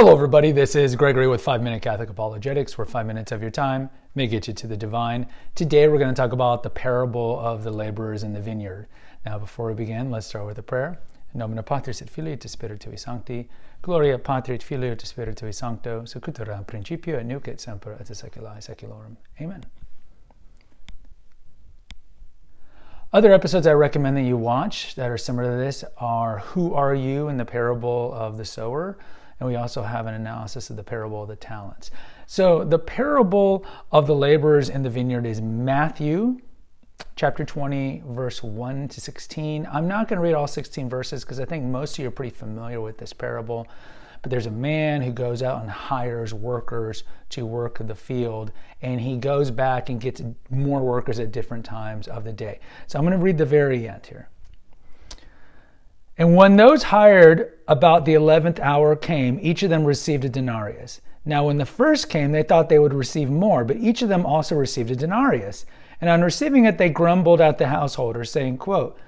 Hello, everybody. This is Gregory with 5-Minute Catholic Apologetics, where 5 minutes of your time may get you to the divine. Today, we're going to talk about the parable of the laborers in the vineyard. Now, before we begin, let's start with a prayer. In nomine Patris et Filii et Spiritui Sancti, Gloria Patri et Filii et Spiritui Sancto, secutor in principio et nunc et semper et saecula saeculorum. Amen. Other episodes I recommend that you watch that are similar to this are Who Are You in the Parable of the Sower? And we also have an analysis of the parable of the talents. So the parable of the laborers in the vineyard is Matthew chapter 20, verse 1 to 16. I'm not going to read all 16 verses because I think most of you are pretty familiar with this parable. But there's a man who goes out and hires workers to work the field, and he goes back and gets more workers at different times of the day. So I'm going to read the very end here. And when those hired about the 11th hour came, each of them received a denarius. Now when the first came, they thought they would receive more, but each of them also received a denarius. And on receiving it, they grumbled at the householders, saying, quote,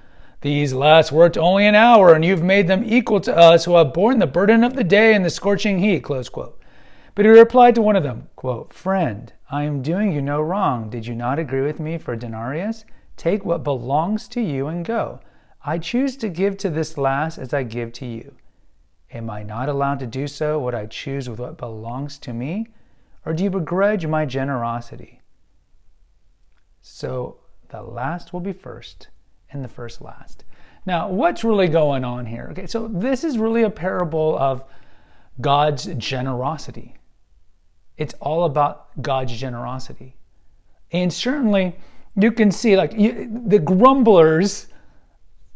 "These last worked only an hour, and you've made them equal to us who have borne the burden of the day and the scorching heat," close quote. But he replied to one of them, quote, "Friend, I am doing you no wrong. Did you not agree with me for a denarius? Take what belongs to you and go. I choose to give to this last as I give to you. Am I not allowed to do so what I choose with what belongs to me? Or do you begrudge my generosity? So the last will be first, and the first last." Now, what's really going on here? Okay, so this is really a parable of God's generosity. It's all about God's generosity. And certainly, you can see the grumblers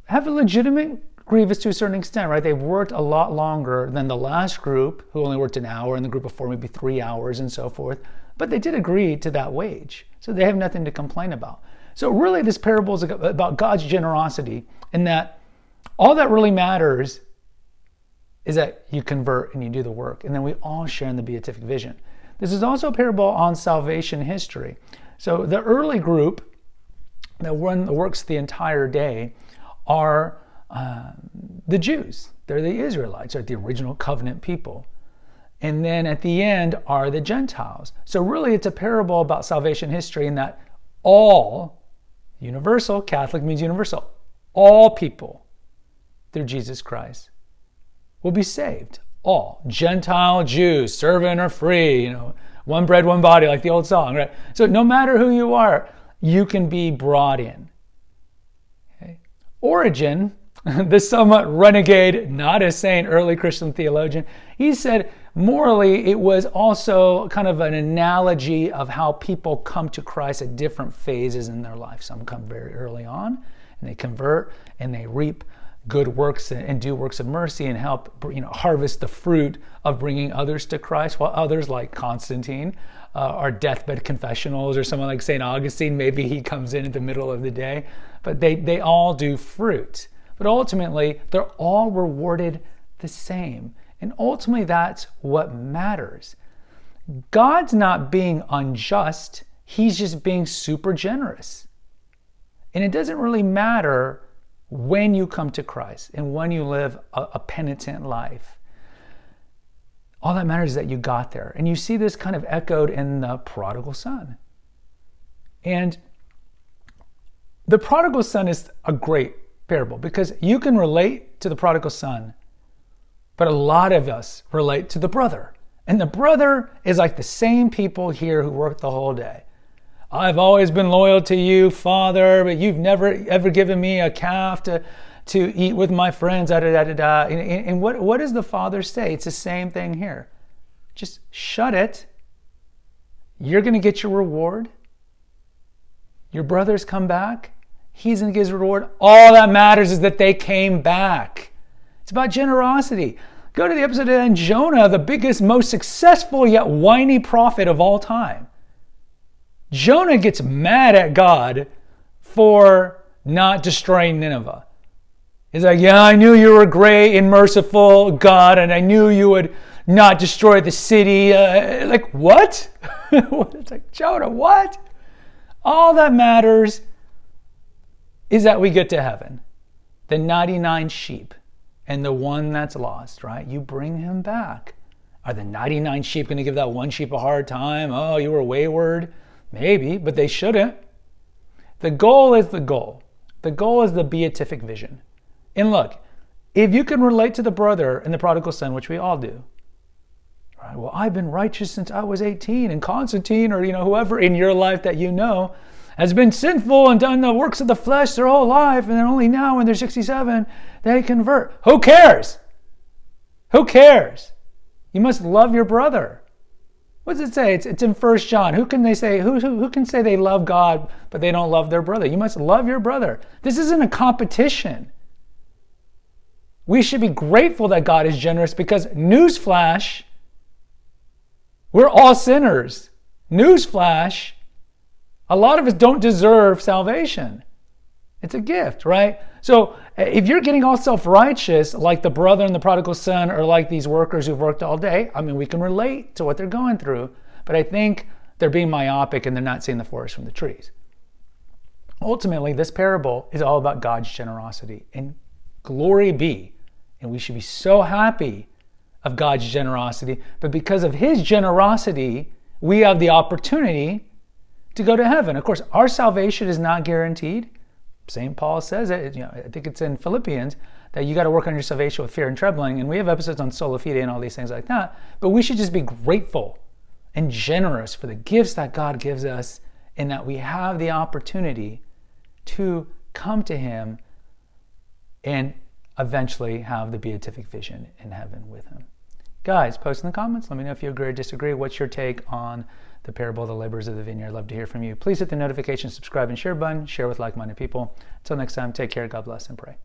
have a legitimate grievance to a certain extent, right? They've worked a lot longer than the last group, who only worked an hour, and the group before maybe 3 hours and so forth. But they did agree to that wage, so they have nothing to complain about. So really, this parable is about God's generosity, in that all that really matters is that you convert and you do the work, and then we all share in the beatific vision. This is also a parable on salvation history. So the early group that works the entire day are the Jews. They're the Israelites, are the original covenant people. And then at the end are the Gentiles. So really it's a parable about salvation history, in that all, universal, Catholic means universal, all people through Jesus Christ will be saved. All, Gentile, Jews, servant or free, one bread, one body, like the old song, right? So no matter who you are, you can be brought in. Okay. Origen, the somewhat renegade, not a saint, early Christian theologian, he said morally it was also kind of an analogy of how people come to Christ at different phases in their life. Some come very early on and they convert and they reap good works and do works of mercy and help harvest the fruit of bringing others to Christ, while others like Constantine are deathbed confessionals, or someone like St. Augustine, maybe he comes in at the middle of the day, but they all do fruit. But ultimately, they're all rewarded the same. And ultimately, that's what matters. God's not being unjust. He's just being super generous. And it doesn't really matter when you come to Christ and when you live a penitent life. All that matters is that you got there. And you see this kind of echoed in the prodigal son. And the prodigal son is a great parable because you can relate to the prodigal son, but a lot of us relate to the brother. And the brother is like the same people here who work the whole day. I've always been loyal to you, Father, but you've never ever given me a calf to eat with my friends. And what does the father say? It's the same thing here. Just shut it. You're going to get your reward. Your brothers come back. He's going to get his reward. All that matters is that they came back. It's about generosity. Go to the episode on Jonah, the biggest, most successful yet whiny prophet of all time. Jonah gets mad at God for not destroying Nineveh. He's like, yeah, I knew you were great and merciful, God, and I knew you would not destroy the city. Like, what? It's like, Jonah, what? All that matters is that we get to heaven. The 99 sheep and the one that's lost, right? You bring him back. Are the 99 sheep going to give that one sheep a hard time? Oh, you were wayward? Maybe, but they shouldn't. The goal is the goal. The goal is the beatific vision. And look, if you can relate to the brother in the prodigal son, which we all do, right? Well, I've been righteous since I was 18, and Constantine, or whoever in your life that you know, has been sinful and done the works of the flesh their whole life, and then only now when they're 67, they convert. Who cares? Who cares? You must love your brother. What does it say? It's in 1 John. Who can say they love God, but they don't love their brother? You must love your brother. This isn't a competition. We should be grateful that God is generous because, newsflash, we're all sinners. Newsflash, a lot of us don't deserve salvation. It's a gift, right? So if you're getting all self-righteous like the brother and the prodigal son, or like these workers who've worked all day, I mean, we can relate to what they're going through, but I think they're being myopic and they're not seeing the forest from the trees. Ultimately, this parable is all about God's generosity, and glory be. And we should be so happy of God's generosity, but because of his generosity, we have the opportunity to go to heaven. Of course, our salvation is not guaranteed. St. Paul says it, I think it's in Philippians, that you got to work on your salvation with fear and trembling. And we have episodes on sola fide and all these things like that. But we should just be grateful and generous for the gifts that God gives us, and that we have the opportunity to come to him and eventually have the beatific vision in heaven with him. Guys, post in the comments. Let me know if you agree or disagree. What's your take on the parable of the laborers of the vineyard? I'd love to hear from you. Please hit the notification, subscribe, and share button. Share with like-minded people. Until next time, take care, God bless, and pray.